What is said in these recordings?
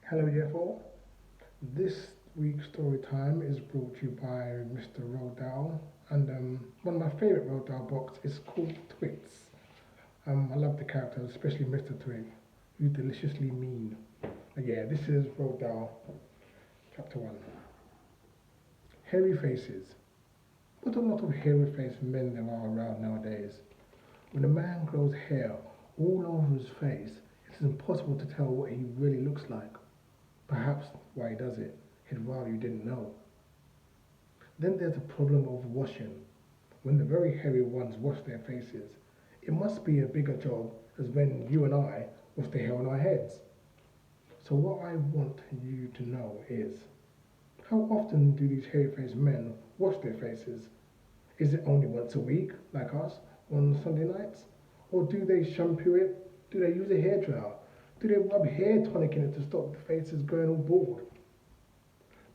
Hello, Jeffo. This week's story time is brought to you by Mr. Roald Dahl, and one of my favourite Roald Dahl books is called Twits. I love the characters, especially Mr. Twig, who's deliciously mean. Yeah, this is Roald Dahl, Chapter 1. Hairy faces. What a lot of hairy faced men there are around nowadays. When a man grows hair all over his face, it is impossible to tell what he really looks like. Perhaps why he does it, he'd rather you didn't know. Then there's the problem of washing. When the very hairy ones wash their faces, it must be a bigger job as when you and I wash the hair on our heads. So what I want you to know is, how often do these hairy-faced men wash their faces? Is it only once a week, like us, on Sunday nights? Or do they shampoo it? Do they use a hairdryer? Do they rub hair tonic in it to stop the faces going all bald?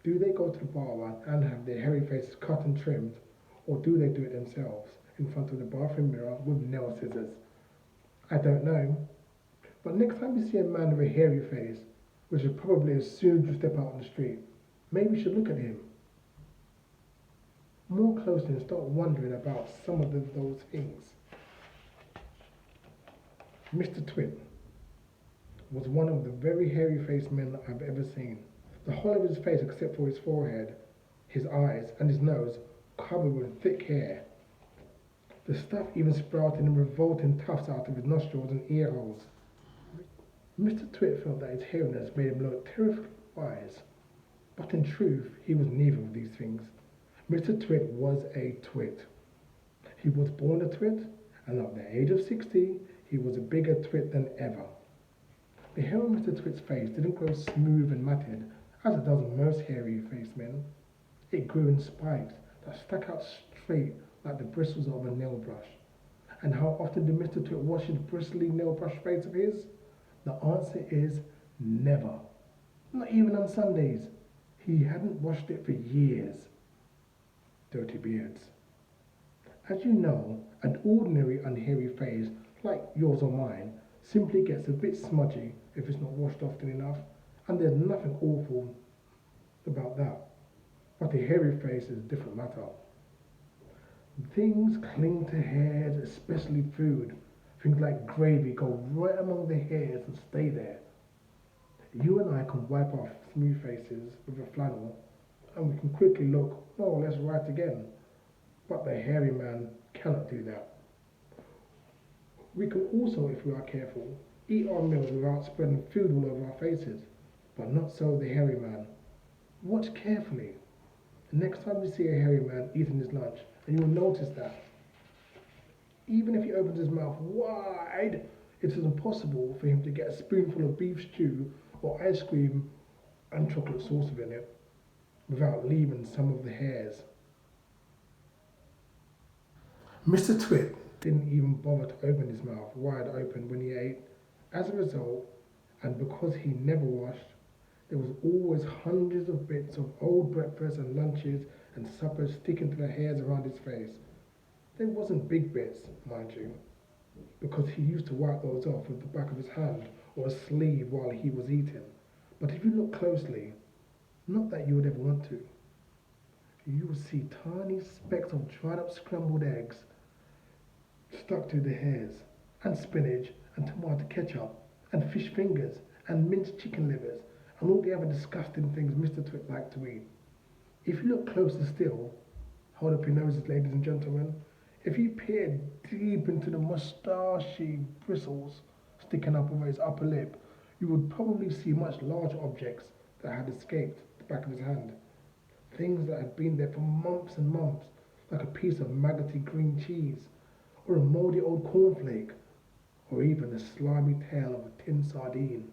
Do they go to the barber and have their hairy faces cut and trimmed? Or do they do it themselves in front of the bathroom mirror with nail scissors? I don't know. But next time you see a man with a hairy face, which is probably as soon as you step out on the street, maybe you should look at him more closely and start wondering about some of those things. Mr. Twit was one of the very hairy-faced men I've ever seen. The whole of his face, except for his forehead, his eyes, and his nose, covered with thick hair. The stuff even sprouted in revolting tufts out of his nostrils and ear holes. Mr. Twit felt that his hairiness made him look terrifically wise, but in truth he was neither of these things. Mr. Twit was a twit. He was born a twit, and at the age of 60, he was a bigger twit than ever. The hair on Mr. Twit's face didn't grow smooth and matted, as it does on most hairy-faced men. It grew in spikes that stuck out straight like the bristles of a nail brush. And how often did Mr. Twit wash his bristly nail brush face of his? The answer is never. Not even on Sundays. He hadn't washed it for years. Dirty beards. As you know, an ordinary unhairy face, like yours or mine, simply gets a bit smudgy if it's not washed often enough, and there's nothing awful about that. But a hairy face is a different matter. Things cling to hairs, especially food. Things like gravy go right among the hairs and stay there. You and I can wipe our smooth faces with a flannel, and we can quickly look more or less right again. But the hairy man cannot do that. We can also, if we are careful, eat our meals without spreading food all over our faces, but not so the hairy man. Watch carefully. Next time you see a hairy man eating his lunch, and you will notice that even if he opens his mouth wide, it is impossible for him to get a spoonful of beef stew or ice cream and chocolate sauce in it without leaving some of the hairs. Mr. Twit didn't even bother to open his mouth wide open when he ate. As a result, and because he never washed, there was always hundreds of bits of old breakfasts and lunches and suppers sticking to the hairs around his face. They wasn't big bits, mind you, because he used to wipe those off with the back of his hand or a sleeve while he was eating. But if you look closely, not that you would ever want to, you will see tiny specks of dried up scrambled eggs stuck to the hairs, and spinach, and tomato ketchup, and fish fingers, and minced chicken livers, and all the other disgusting things Mr. Twit liked to eat. If you look closer still, hold up your noses, ladies and gentlemen, if you peer deep into the moustachy bristles sticking up over his upper lip, you would probably see much larger objects that had escaped the back of his hand. Things that had been there for months and months, like a piece of maggoty green cheese, or a mouldy old cornflake, or even the slimy tail of a tin sardine.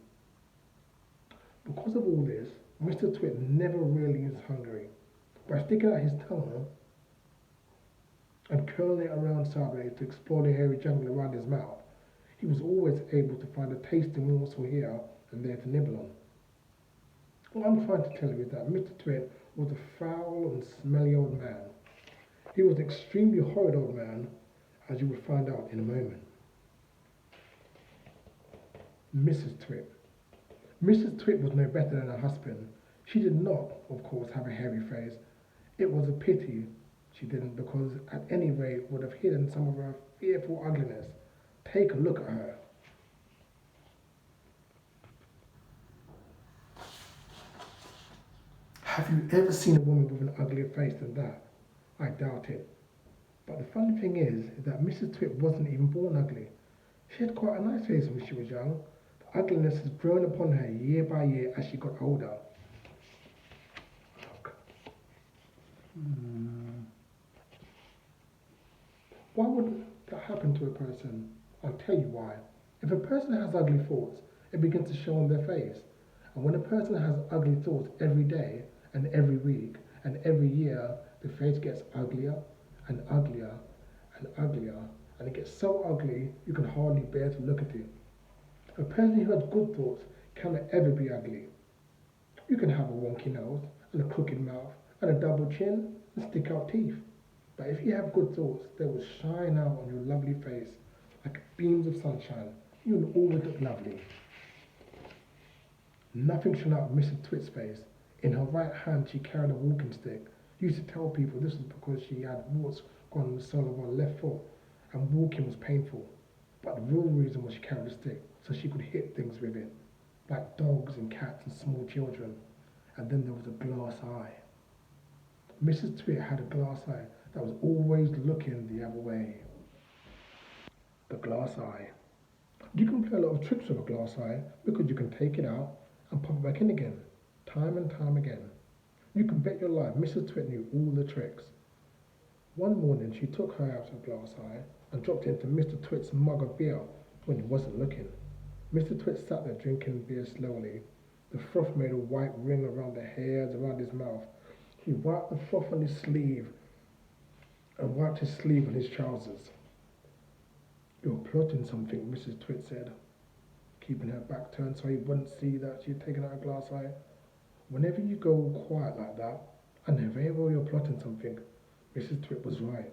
Because of all this, Mr. Twit never really is hungry. By sticking out his tongue and curling it around sideways to explore the hairy jungle around his mouth, he was always able to find a tasty morsel here and there to nibble on. What I'm trying to tell you is that Mr. Twit was a foul and smelly old man. He was an extremely horrid old man, as you will find out in a moment. Mrs. Twit. Mrs. Twit was no better than her husband. She did not, of course, have a hairy face. It was a pity she didn't, because at any rate would have hidden some of her fearful ugliness. Take a look at her. Have you ever seen a woman with an uglier face than that? I doubt it. But the funny thing is that Mrs. Twit wasn't even born ugly. She had quite a nice face when she was young. The ugliness has grown upon her year by year as she got older. Look. Why would that happen to a person? I'll tell you why. If a person has ugly thoughts, it begins to show on their face. And when a person has ugly thoughts every day and every week and every year, the face gets uglier and uglier and uglier, and it gets so ugly you can hardly bear to look at it. A person who has good thoughts cannot ever be ugly. You can have a wonky nose and a crooked mouth and a double chin and stick out teeth. But if you have good thoughts, they will shine out on your lovely face like beams of sunshine. You will always look lovely. Nothing shone out of Mrs. Twit's face. In her right hand she carried a walking stick. She used to tell people this was because she had warts gone on the sole of her left foot and walking was painful. But the real reason was she carried a stick, so she could hit things with it, like dogs and cats and small children. And then there was a glass eye. Mrs. Twit had a glass eye that was always looking the other way. The glass eye. You can play a lot of tricks with a glass eye because you can take it out and pop it back in again, time and time again. You can bet your life Mrs. Twit knew all the tricks. One morning she took her out of glass eye and dropped it into Mr. Twit's mug of beer when he wasn't looking. Mr. Twit sat there drinking beer slowly. The froth made a white ring around the hairs around his mouth. He wiped the froth on his sleeve and wiped his sleeve on his trousers. You're plotting something, Mrs. Twit said, keeping her back turned so he wouldn't see that she had taken out a glass eye. Whenever you go quiet like that, I know very well you're plotting something. Mrs. Twit was right.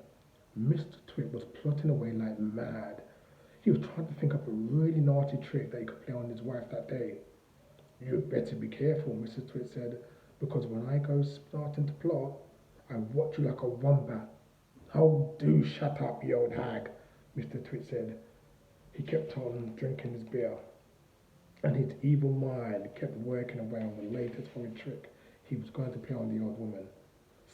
Mr. Twit was plotting away like mad. He was trying to think up a really naughty trick that he could play on his wife that day. You'd better be careful, Mrs. Twit said, because when I go starting to plot, I watch you like a wombat. Oh, do shut up, you old hag, Mr. Twit said. He kept on drinking his beer, and his evil mind kept working away on the latest horrid trick he was going to play on the old woman.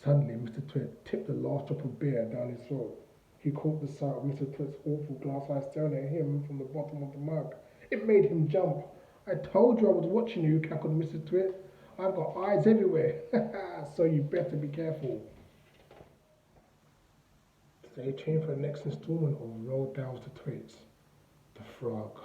Suddenly, Mr. Twit tipped the last drop of beer down his throat. He caught the sight of Mr. Twit's awful glass eye staring at him from the bottom of the mug. It made him jump. I told you I was watching you, cackled Mr. Twit. I've got eyes everywhere, so you better be careful. Stay tuned for the next installment of Roald Dahl's The Twits, the Frog.